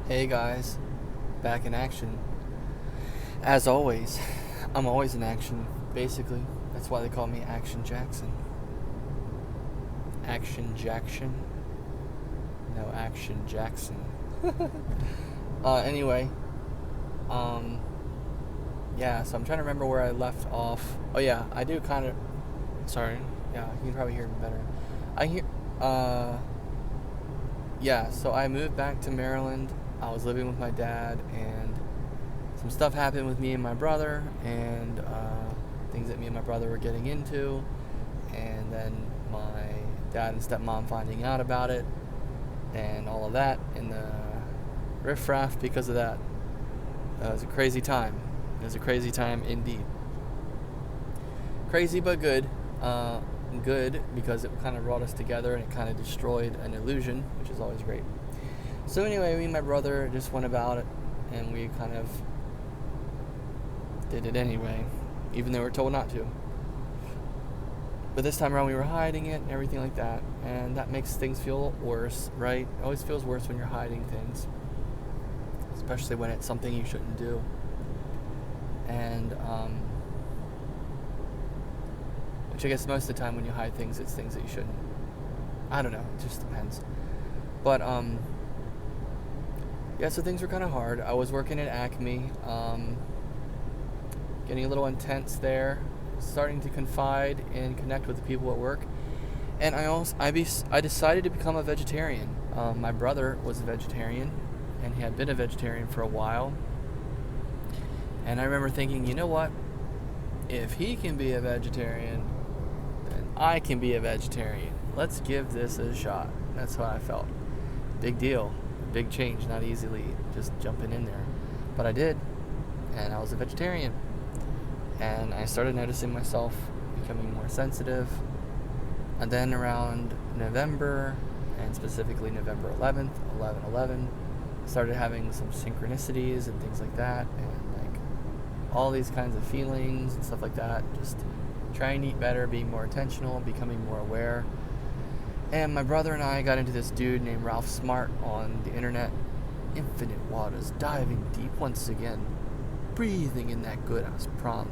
Hey guys, back in action. As always, I'm always in action, basically. That's why they call me Action Jackson. Action Jackson? No, Action Jackson. Anyway, um, yeah, so I'm trying to remember where I left off. Oh, yeah, I do kind of. Sorry, yeah, you can probably hear me better. I hear. Uh, yeah, so I moved back to Maryland. I was living with my dad, and some stuff happened with me and my brother, and things that me and my brother were getting into, and then my dad and stepmom finding out about it, and all of that, and the riffraff because of that. It was a crazy time. It was a crazy time indeed. Crazy but good. Good because it kind of brought us together and it kind of destroyed an illusion, which is always great. So anyway, me and my brother just went about it, and we kind of did it anyway, even though we were told not to. But this time around, we were hiding it and everything like that, and that makes things feel worse, right? It always feels worse when you're hiding things, especially when it's something you shouldn't do. And which I guess most of the time when you hide things, it's things that you shouldn't. I don't know. It just depends. But yeah. So things were kind of hard. I was working at Acme, getting a little intense there, starting to confide and connect with the people at work. And I decided to become a vegetarian. My brother was a vegetarian, and he had been a vegetarian for a while. And I remember thinking, you know what? If he can be a vegetarian, then I can be a vegetarian. Let's give this a shot. That's how I felt. Big deal. Big change. Not easily just jumping in there. But I did. And I was a vegetarian. And I started noticing myself becoming more sensitive. And then around November, and specifically November 11th, 11/11, started having some synchronicities and things like that. And all these kinds of feelings and stuff like that. Just trying to eat better, being more intentional, becoming more aware. And my brother and I got into this dude named Ralph Smart on the internet. Infinite waters, diving deep once again, breathing in that good ass prana,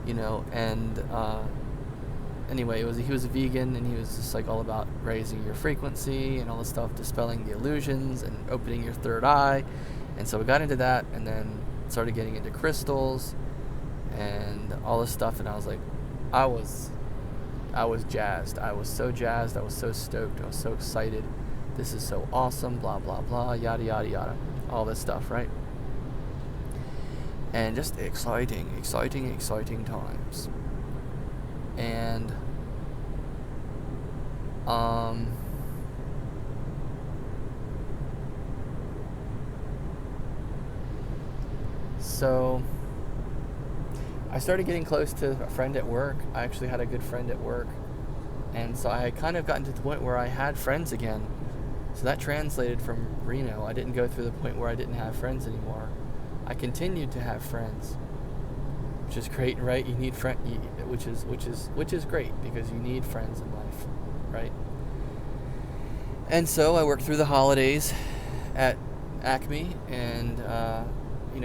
And anyway, he was a vegan, and he was just like all about raising your frequency and all this stuff, dispelling the illusions and opening your third eye. And so we got into that, and then started getting into crystals and all this stuff, and I was like, I was jazzed. I was so jazzed. I was so stoked. I was so excited. This is so awesome. Blah blah blah. Yada yada yada. All this stuff, right? And just exciting times. And so I started getting close to a friend at work. I actually had a good friend at work. And so I had kind of gotten to the point where I had friends again. So that translated from Reno. I didn't go through the point where I didn't have friends anymore. I continued to have friends, which is great, right? You need which is great, because you need friends in life, right? And so I worked through the holidays at Acme, and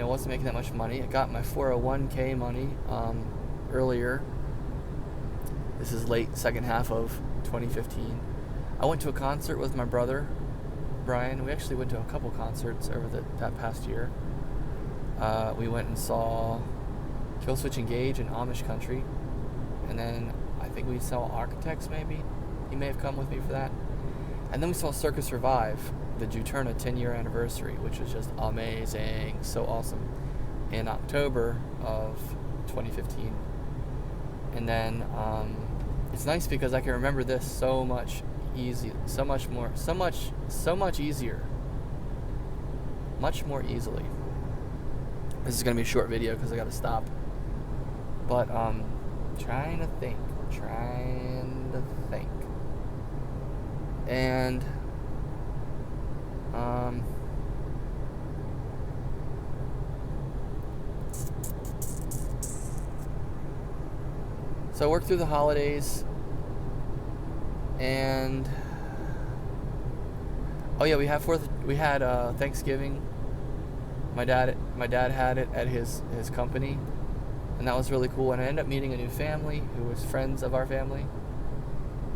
wasn't making that much money. I got my 401k money earlier. This is late second half of 2015. I went to a concert with my brother, Brian. We actually went to a couple concerts over that past year. We went and saw Killswitch Engage in Amish country. And then I think we saw Architects, maybe. He may have come with me for that. And then we saw Circus Revive, the Juturna 10-year anniversary, which was just amazing, so awesome, in October of 2015. And then it's nice because I can remember this so much easier, much more easily. This is going to be a short video because I got to stop. But trying to think. And so I worked through the holidays, and Oh yeah, we had Thanksgiving. My dad had it at his company, and that was really cool. And I ended up meeting a new family who was friends of our family,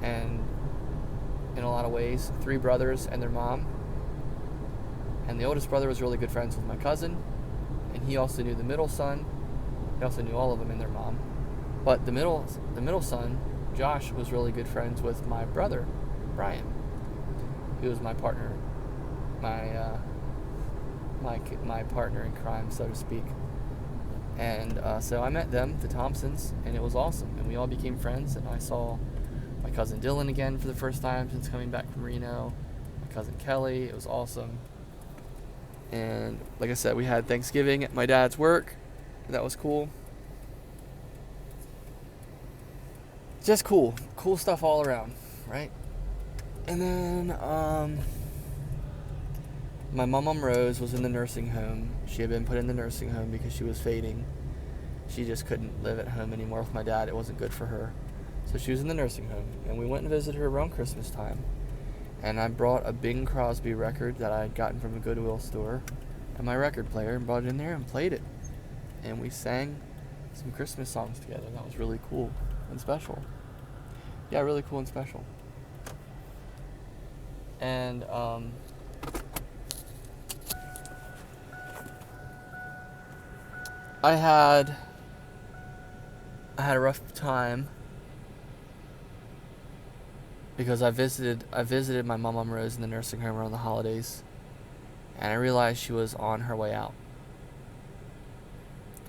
and in a lot of ways, 3 brothers and their mom. And the oldest brother was really good friends with my cousin, and he also knew the middle son. He also knew all of them and their mom. But the middle son, Josh, was really good friends with my brother, Brian, who was my partner, my partner in crime, so to speak. And so I met them, the Thompsons, and it was awesome. And we all became friends. And I saw my cousin Dylan again for the first time since coming back from Reno. My cousin Kelly. It was awesome. And like I said, we had Thanksgiving at my dad's work. That was cool. Just cool stuff all around, right? And then my mom Rose was in the nursing home. She had been put in the nursing home because she was fading. She just couldn't live at home anymore with my dad. It wasn't good for her. So she was in the nursing home, and we went and visited her around Christmas time. And I brought a Bing Crosby record that I had gotten from a Goodwill store and my record player, and brought it in there and played it. And we sang some Christmas songs together. That was really cool and special. Yeah, really cool and special. And I had a rough time because I visited my mom Rose in the nursing home around the holidays, and I realized she was on her way out.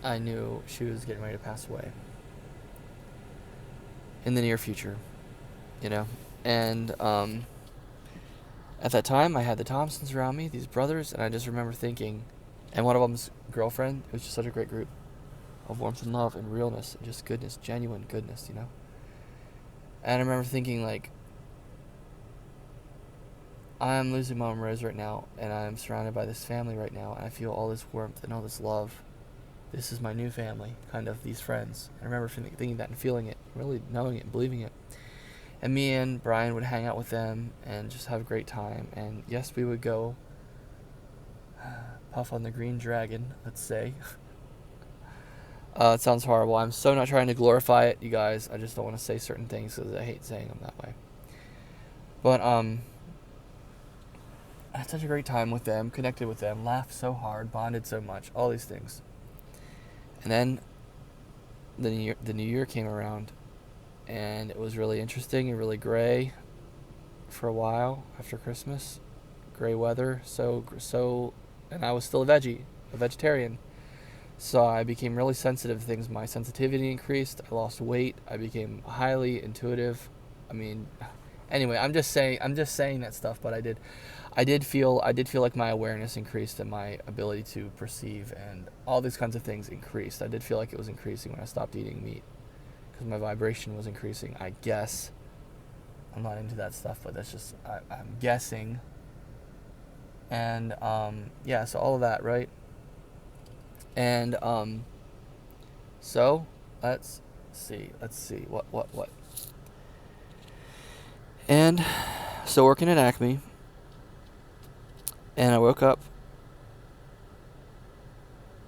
I knew she was getting ready to pass away in the near future, and at that time I had the Thompsons around me, these brothers, and I just remember thinking, and one of them's girlfriend. It was just such a great group of warmth and love and realness and just goodness, genuine goodness, And I remember thinking, like, I'm losing Mom Rose right now, and I'm surrounded by this family right now, and I feel all this warmth and all this love. This is my new family, kind of, these friends. I remember thinking that and feeling it, really knowing it and believing it. And me and Brian would hang out with them and just have a great time. And yes, we would go puff on the green dragon, let's say. It sounds horrible. I'm so not trying to glorify it, you guys. I just don't want to say certain things because I hate saying them that way. But I had such a great time with them, connected with them, laughed so hard, bonded so much, all these things. And then the new year came around, and it was really interesting and really gray for a while after Christmas. Gray weather, so, and I was still a vegetarian. So I became really sensitive to things. My sensitivity increased. I lost weight. I became highly intuitive. I mean, anyway, I'm just saying that stuff. But I did feel like my awareness increased and my ability to perceive and all these kinds of things increased. I did feel like it was increasing when I stopped eating meat because my vibration was increasing. I guess. I'm not into that stuff, but that's just I'm guessing. And yeah, so all of that, right? And so let's see what. And so working at Acme, and I woke up.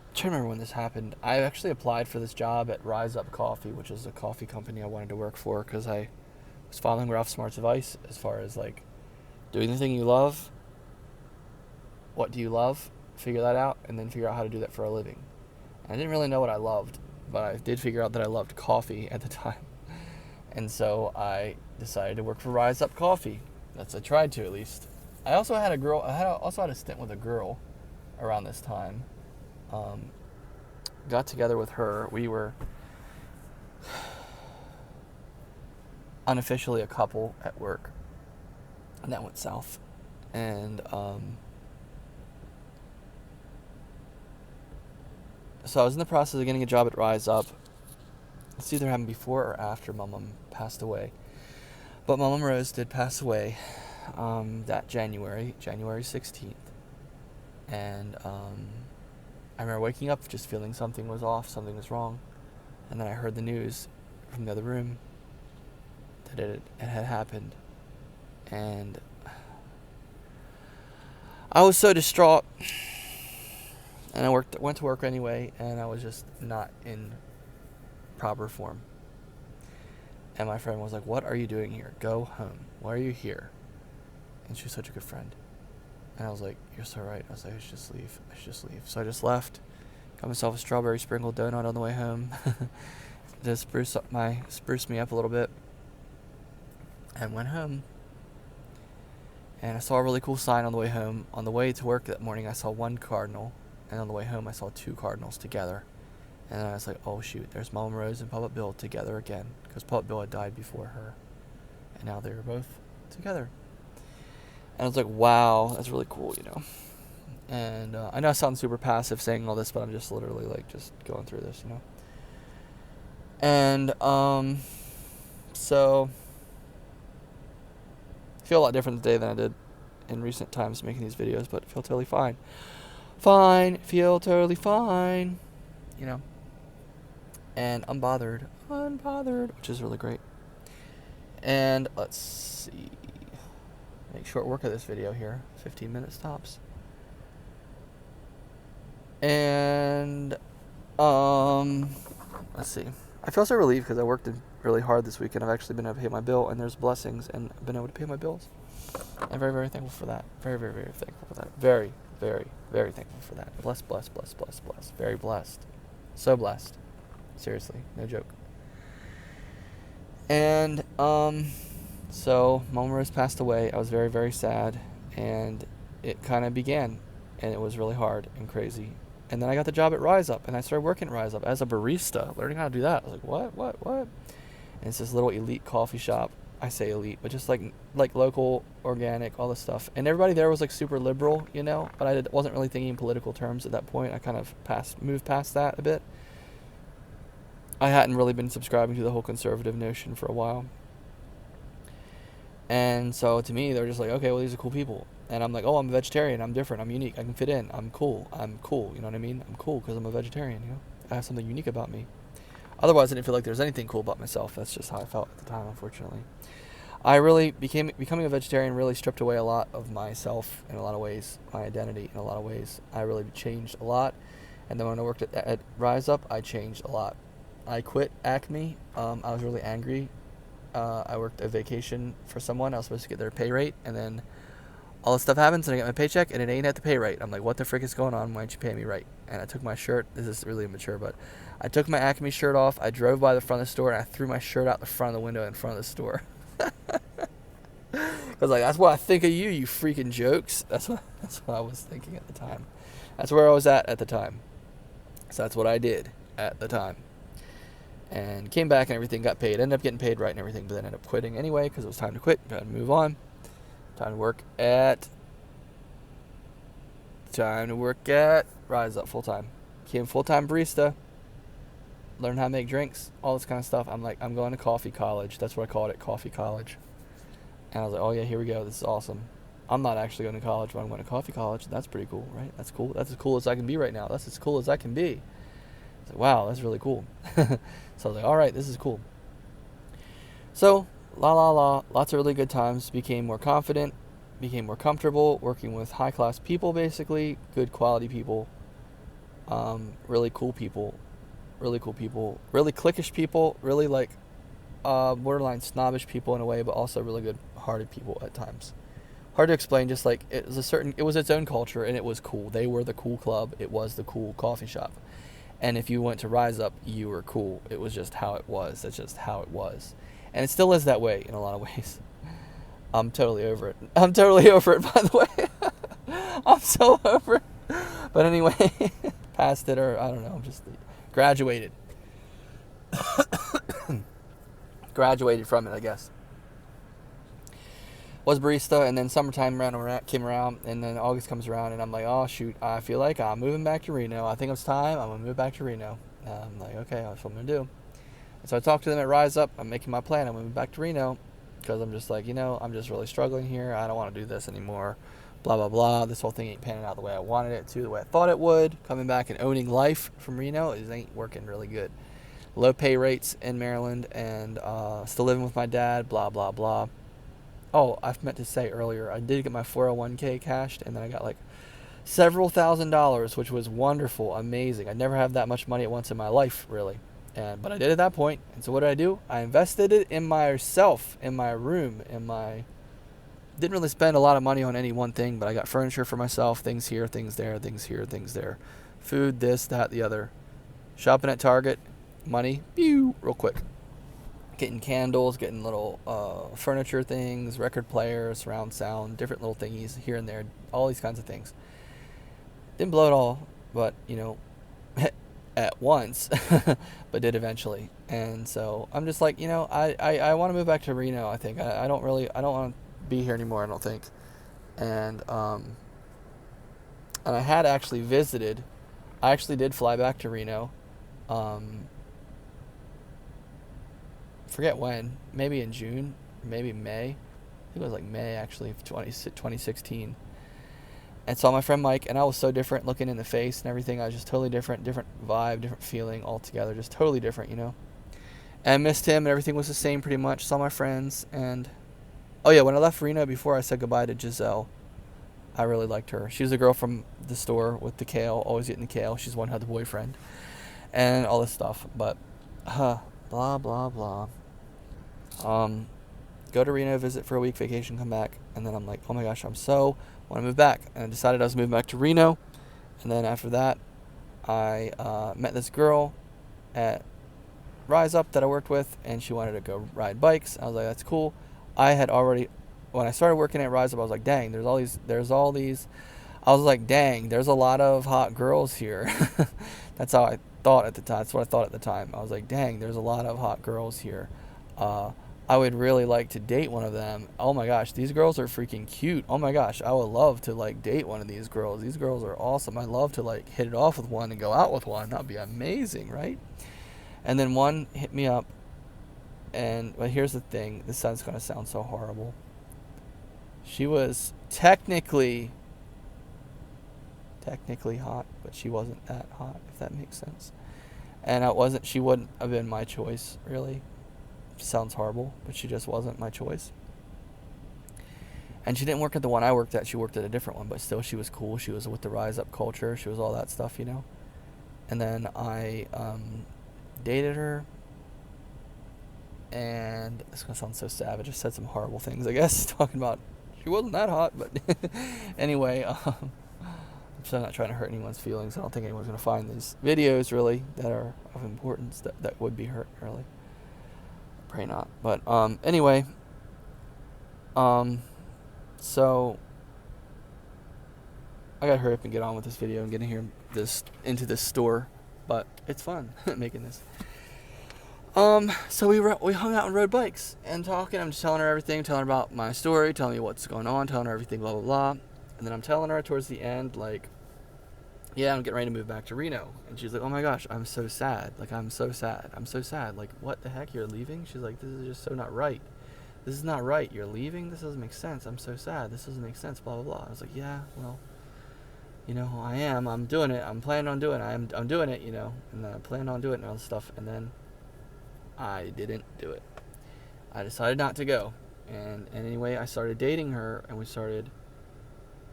I'm trying to remember when this happened. I actually applied for this job at Rise Up Coffee, which is a coffee company I wanted to work for because I was following Ralph Smart's advice as far as like doing the thing you love. What do you love? Figure that out, and then figure out how to do that for a living. And I didn't really know what I loved, but I did figure out that I loved coffee at the time. And so I decided to work for Rise Up Coffee. I tried to, at least. I also had a stint with a girl around this time. Got together with her. We were unofficially a couple at work, and that went south. And so I was in the process of getting a job at Rise Up. It's either happened before or after Mom passed away. But Mom Rose did pass away that January 16th. And I remember waking up just feeling something was off, something was wrong. And then I heard the news from the other room that it had happened. And I was so distraught, and I went to work anyway, and I was just not in proper form. And my friend was like, "What are you doing here? Go home. Why are you here?" And she was such a good friend. And I was like, "You're so right." I was like, I should just leave. So I just left. Got myself a strawberry sprinkled donut on the way home. to spruce me up a little bit. And went home. And I saw a really cool sign on the way home. On the way to work that morning, I saw one cardinal. And on the way home, I saw two cardinals together. And then I was like, oh shoot, there's Mama Rose and Puppet Bill together again. Because Puppet Bill had died before her. And now they were both together. And I was like, wow, that's really cool, you know. And I know I sound super passive saying all this, but I'm just literally like just going through this, you know. And so I feel a lot different today than I did in recent times making these videos, but feel totally fine. Feel totally fine, you know. And unbothered, which is really great. And let's see, make short work of this video here, 15 minutes tops. And let's see, I feel so relieved because I worked really hard this week, and I've actually been able to pay my bill, and there's blessings, and I've been able to pay my bills. I'm very, very thankful for that. Very, very, very thankful for that. Very, very, very thankful for that. Blessed. Very blessed. So blessed. Seriously, no joke. And so Mama Rose passed away. I was very, very sad, and it kind of began, and it was really hard and crazy. And then I got the job at Rise Up, and I started working at Rise Up as a barista, learning how to do that. I was like, what? And it's this little elite coffee shop. I say elite, but just like local, organic, all this stuff. And everybody there was like super liberal, you know, but I wasn't really thinking in political terms at that point. I kind of moved past that a bit. I hadn't really been subscribing to the whole conservative notion for a while. And so to me, they're just like, okay, well, these are cool people. And I'm like, oh, I'm a vegetarian. I'm different. I'm unique. I can fit in. I'm cool. You know what I mean? I'm cool because I'm a vegetarian, you know? I have something unique about me. Otherwise, I didn't feel like there was anything cool about myself. That's just how I felt at the time, unfortunately. I really becoming a vegetarian really stripped away a lot of myself in a lot of ways, my identity in a lot of ways. I really changed a lot. And then when I worked at Rise Up, I changed a lot. I quit Acme. I was really angry. I worked a vacation for someone. I was supposed to get their pay rate, and then all this stuff happens, and I get my paycheck, and it ain't at the pay rate. I'm like, what the frick is going on? Why don't you pay me right? And I took my shirt. This is really immature, but I took my Acme shirt off. I drove by the front of the store, and I threw my shirt out the front of the window in front of the store. Because like, that's what I think of you freaking jokes. That's what I was thinking at the time. That's where I was at the time. So that's what I did at the time. And came back and everything, got paid. Ended up getting paid right and everything, but then ended up quitting anyway because it was time to quit. Got to move on. Time to work at Rise Up full time. Became full-time barista. Learned how to make drinks, all this kind of stuff. I'm like, I'm going to coffee college. That's what I called it, coffee college. And I was like, oh yeah, here we go. This is awesome. I'm not actually going to college, but I'm going to coffee college. That's pretty cool, right? That's cool. That's as cool as I can be right now. That's as cool as I can be. I was like, wow, that's really cool. So I was like, all right, this is cool. So, lots of really good times. Became more confident, became more comfortable working with high-class people, basically. Good quality people. Really cool people. Really cliquish people. Really like borderline snobbish people in a way, but also really good-hearted people at times. Hard to explain, just like it was its own culture, and it was cool. They were the cool club. It was the cool coffee shop. And if you went to Rise Up, you were cool. It was just how it was. That's just how it was. And it still is that way in a lot of ways. I'm totally over it. By the way. I'm so over it. But anyway, past it, or I don't know, just graduated. Graduated from it, I guess. Was barista, and then summertime came around, and then August comes around, and I'm like, oh shoot, I feel like I'm moving back to Reno. I think it's time. I'm going to move back to Reno. I'm like, okay, that's what I'm going to do. And so I talked to them at Rise Up. I'm making my plan. I'm moving back to Reno because I'm just like, I'm just really struggling here. I don't want to do this anymore. Blah, blah, blah. This whole thing ain't panning out the way I wanted it to, the way I thought it would. Coming back and owning life from Reno, it ain't working really good. Low pay rates in Maryland, and still living with my dad, blah, blah, blah. Oh, I meant to say earlier, I did get my 401k cashed, and then I got like several $1,000s, which was wonderful, amazing. I never had that much money at once in my life, really. But I did at that point. And so what did I do? I invested it in myself, in my room, in my... Didn't really spend a lot of money on any one thing, but I got furniture for myself, things here, things there, things here, things there. Food, this, that, the other. Shopping at Target, money, pew, real quick. Getting candles, getting little furniture things, record players, surround sound, different little thingies here and there, all these kinds of things. Didn't blow it all, but, at once, but did eventually. And so I'm just like, I want to move back to Reno, I think. I don't want to be here anymore, I don't think. And I had actually visited. I actually did fly back to Reno. Forget when. Maybe in June, maybe May. I think it was like May actually of 2016. And saw my friend Mike, and I was so different looking in the face and everything. I was just totally different vibe, different feeling altogether, just totally different, And I missed him, and everything was the same pretty much. Saw my friends, and oh yeah, when I left Reno, before I said goodbye to Giselle, I really liked her. She was the girl from the store with the kale, always eating the kale. She's the one who had the boyfriend, and all this stuff. But, blah blah blah. Go to Reno, visit for a week, vacation, come back, and then I'm like, oh my gosh, want to move back, and I decided I was moving back to Reno. And then after that, I met this girl at Rise Up that I worked with, and she wanted to go ride bikes. I was like, that's cool. I had already, when I started working at Rise Up, I was like, dang, there's all these. I was like, dang, there's a lot of hot girls here. That's how I thought at the time. That's what I thought at the time. I was like, dang, there's a lot of hot girls here. I would really like to date one of them. Oh my gosh, these girls are freaking cute. Oh my gosh, I would love to like date one of these girls. These girls are awesome. I'd love to like hit it off with one and go out with one. That'd be amazing, right? And then one hit me up, but here's the thing. This sounds gonna sound so horrible. She was technically hot, but she wasn't that hot, if that makes sense. And she wouldn't have been my choice, really. Sounds horrible, but she just wasn't my choice. And she didn't work at the one I worked at. She worked at a different one, but still she was cool. She was with the Rise Up culture. She was all that stuff, And then I dated her, and it's going to sound so savage. I said some horrible things, I guess, talking about she wasn't that hot, but anyway, I'm still not trying to hurt anyone's feelings. I don't think anyone's going to find these videos, really, that are of importance that would be hurt, really. Pray not. But anyway, so I gotta hurry up and get on with this video and get into this store, but it's fun making this. So we hung out and rode bikes and talking. I'm just telling her everything, telling her about my story, telling me what's going on, telling her everything, blah blah blah. And then I'm telling her towards the end, like, yeah, I'm getting ready to move back to Reno. And she's like, oh my gosh, I'm so sad. Like, I'm so sad. Like, what the heck? You're leaving? She's like, this is just so not right. This is not right. You're leaving? This doesn't make sense. I'm so sad. This doesn't make sense, blah, blah, blah. I was like, yeah, well, I am. I'm doing it. I'm planning on doing it. I'm doing it, And then I plan on doing it and all this stuff. And then I didn't do it. I decided not to go. And anyway, I started dating her, and we started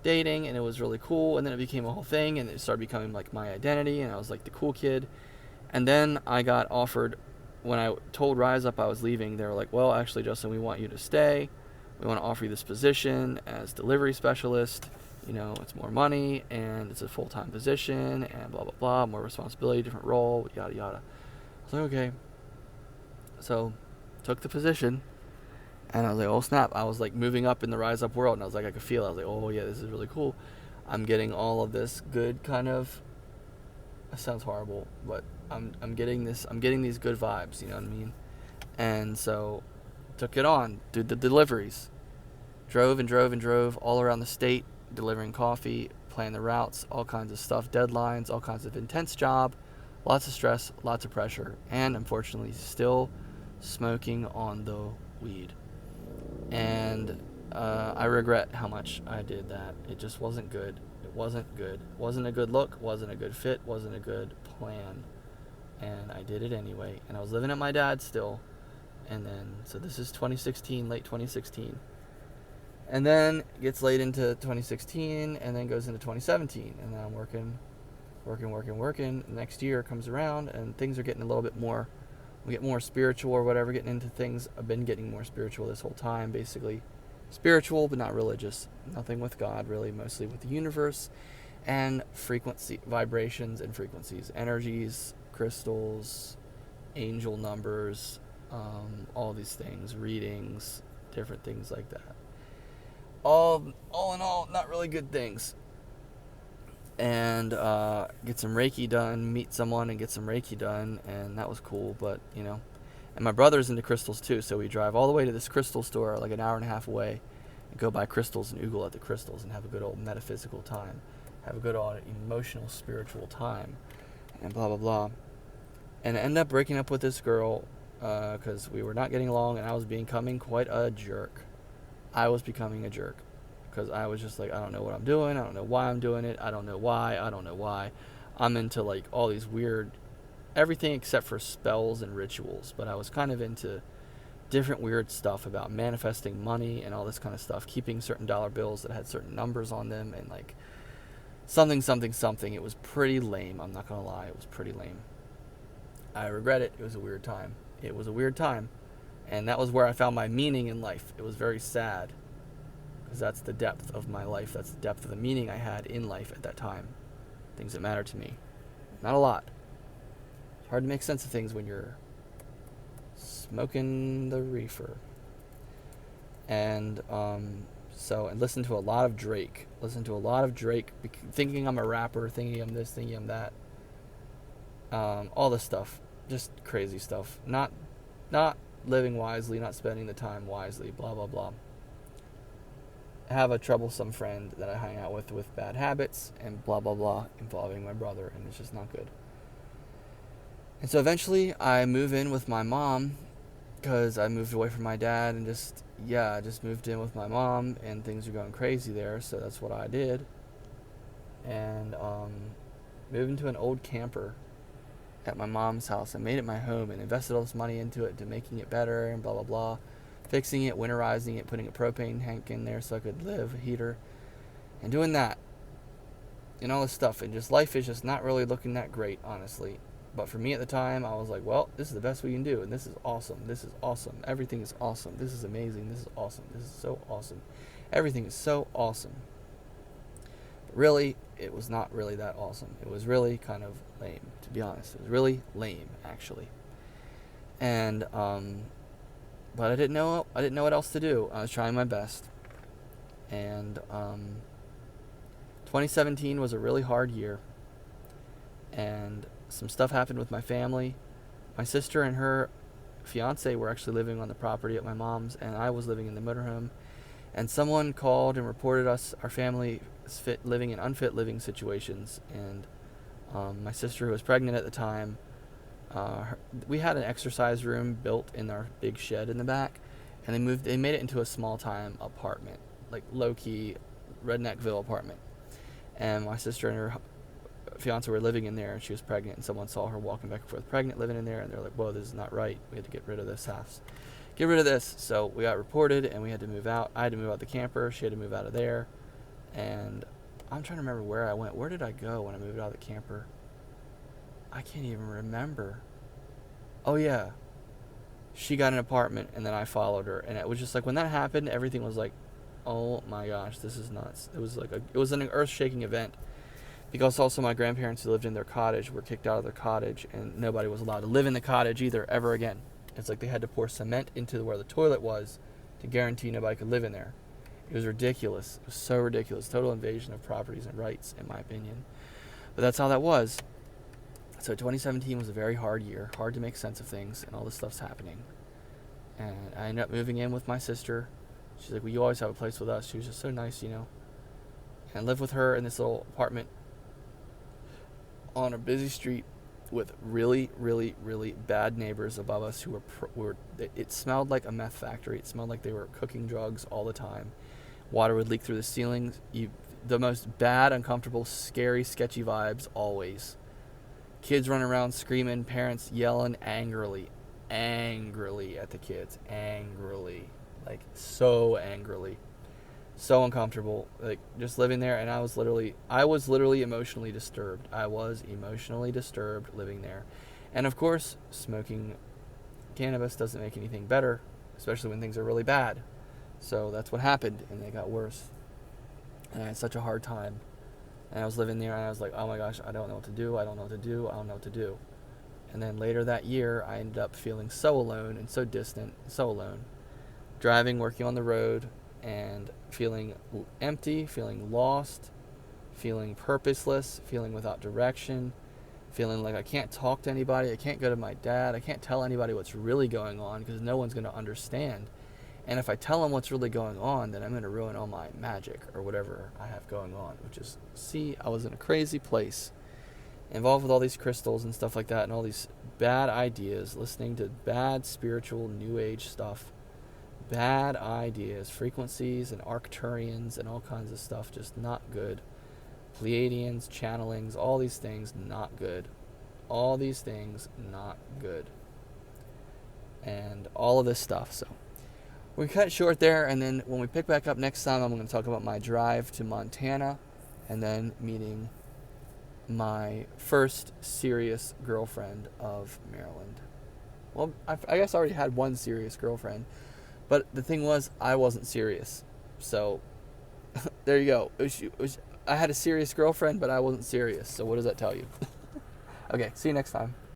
dating, and it was really cool, and then it became a whole thing, and it started becoming like my identity, and I was like the cool kid. And then I got offered, when I told Rise Up I was leaving, they were like, well, actually, Justin, we want you to stay. We want to offer you this position as delivery specialist. It's more money, and it's a full-time position, and blah blah blah, more responsibility, different role, yada yada. I was like, okay. So took the position. And I was like, oh snap. I was like moving up in the Rise Up world, and I was like, I could feel it. I was like, oh yeah, this is really cool. I'm getting all of this good kind of, it sounds horrible, but I'm getting these good vibes, you know what I mean? And so took it on, did the deliveries. Drove all around the state, delivering coffee, planning the routes, all kinds of stuff, deadlines, all kinds of intense job, lots of stress, lots of pressure, and unfortunately still smoking on the weed. And I regret how much I did that. It just wasn't good. It wasn't good. Wasn't a good look. Wasn't a good fit. Wasn't a good plan. And I did it anyway. And I was living at my dad's still. And then, so this is 2016, late 2016. And then gets late into 2016, and then goes into 2017, and then I'm working. Next year comes around, and things are getting a little bit more. We get more spiritual or whatever, getting into things. I've been getting more spiritual this whole time, basically. Spiritual, but not religious. Nothing with God, really. Mostly with the universe and frequency, vibrations and frequencies, energies, crystals, angel numbers, all these things, readings, different things like that. All in all, not really good things. And get some Reiki done, meet someone and get some Reiki done, and that was cool. But and my brother's into crystals too, so we drive all the way to this crystal store, like an hour and a half away, and go buy crystals and oogle at the crystals and have a good old metaphysical time, have a good old emotional, spiritual time, and blah blah blah. And I ended up breaking up with this girl because we were not getting along, and I was becoming quite a jerk. I was becoming a jerk. Because I was just like, I don't know what I'm doing. I don't know why I'm doing it. I don't know why. I'm into like all these weird, everything except for spells and rituals. But I was kind of into different weird stuff about manifesting money and all this kind of stuff. Keeping certain dollar bills that had certain numbers on them and like something. It was pretty lame. I'm not going to lie. It was pretty lame. I regret it. It was a weird time. And that was where I found my meaning in life. It was very sad. Because that's the depth of my life. That's the depth of the meaning I had in life at that time. Things that matter to me. Not a lot. It's hard to make sense of things when you're smoking the reefer. And and listen to a lot of Drake. Thinking I'm a rapper, thinking I'm this, thinking I'm that. All this stuff. Just crazy stuff. Not living wisely, not spending the time wisely, blah, blah, blah. Have a troublesome friend that I hang out with bad habits and blah blah blah involving my brother, and it's just not good. And so eventually I move in with my mom because I moved away from my dad and just moved in with my mom, and things are going crazy there, so that's what I did. And moved into an old camper at my mom's house. I made it my home and invested all this money into it, to making it better and blah blah blah. Fixing it, winterizing it, putting a propane tank in there so I could live, a heater, and doing that, and all this stuff, and just life is just not really looking that great, honestly. But for me at the time, I was like, well, this is the best we can do, and this is awesome, everything is awesome, this is amazing, this is awesome, this is so awesome, everything is so awesome. But really, it was not really that awesome. It was really kind of lame, to be honest. It was really lame, actually. And, but I didn't know what else to do. I was trying my best. And 2017 was a really hard year. And some stuff happened with my family. My sister and her fiance were actually living on the property at my mom's, and I was living in the motorhome. And someone called and reported our family living in unfit living situations. And my sister, who was pregnant at the time, we had an exercise room built in our big shed in the back, and they made it into a small time apartment, like low-key redneckville apartment. And my sister and her fiance were living in there, and she was pregnant, and someone saw her walking back and forth pregnant, living in there, and they're like, whoa, this is not right. We had to get rid of this house. So we got reported, and we had to move out. I had to move out the camper. She had to move out of there. And I'm trying to remember where I went. Where did I go when I moved out of the camper? I can't even remember. Oh, yeah. She got an apartment, and then I followed her. And it was just like, when that happened, everything was like, oh my gosh, this is nuts. It was an earth-shaking event. Because also my grandparents who lived in their cottage were kicked out of their cottage, and nobody was allowed to live in the cottage either, ever again. It's like they had to pour cement into where the toilet was to guarantee nobody could live in there. It was ridiculous. It was so ridiculous. Total invasion of properties and rights, in my opinion. But that's how that was. So 2017 was a very hard year. Hard to make sense of things, and all this stuff's happening. And I ended up moving in with my sister. She's like, well, you always have a place with us. She was just so nice, And I lived with her in this little apartment on a busy street with really, really, really bad neighbors above us who it smelled like a meth factory. It smelled like they were cooking drugs all the time. Water would leak through the ceilings. The most bad, uncomfortable, scary, sketchy vibes always. Kids running around screaming, parents yelling angrily at the kids. Angrily. Like, so angrily. So uncomfortable, like just living there. And I was literally emotionally disturbed. I was emotionally disturbed living there. And of course, smoking cannabis doesn't make anything better, especially when things are really bad. So that's what happened, and they got worse. And I had such a hard time. And I was living there, and I was like, oh my gosh, I don't know what to do. I don't know what to do. I don't know what to do. And then later that year, I ended up feeling so alone and so distant, so alone. Driving, working on the road, and feeling empty, feeling lost, feeling purposeless, feeling without direction, feeling like I can't talk to anybody. I can't go to my dad. I can't tell anybody what's really going on because no one's going to understand. And if I tell them what's really going on, then I'm going to ruin all my magic or whatever I have going on, which is, see, I was in a crazy place, involved with all these crystals and stuff like that, and all these bad ideas, listening to bad spiritual new age stuff, bad ideas, frequencies and Arcturians and all kinds of stuff, just not good. Pleiadians, channelings, all these things, not good. All these things, not good. And all of this stuff, so we cut it short there, and then when we pick back up next time, I'm going to talk about my drive to Montana, and then meeting my first serious girlfriend of Maryland. Well, I guess I already had one serious girlfriend, but the thing was, I wasn't serious. So, there you go. I had a serious girlfriend, but I wasn't serious. So what does that tell you? Okay, see you next time.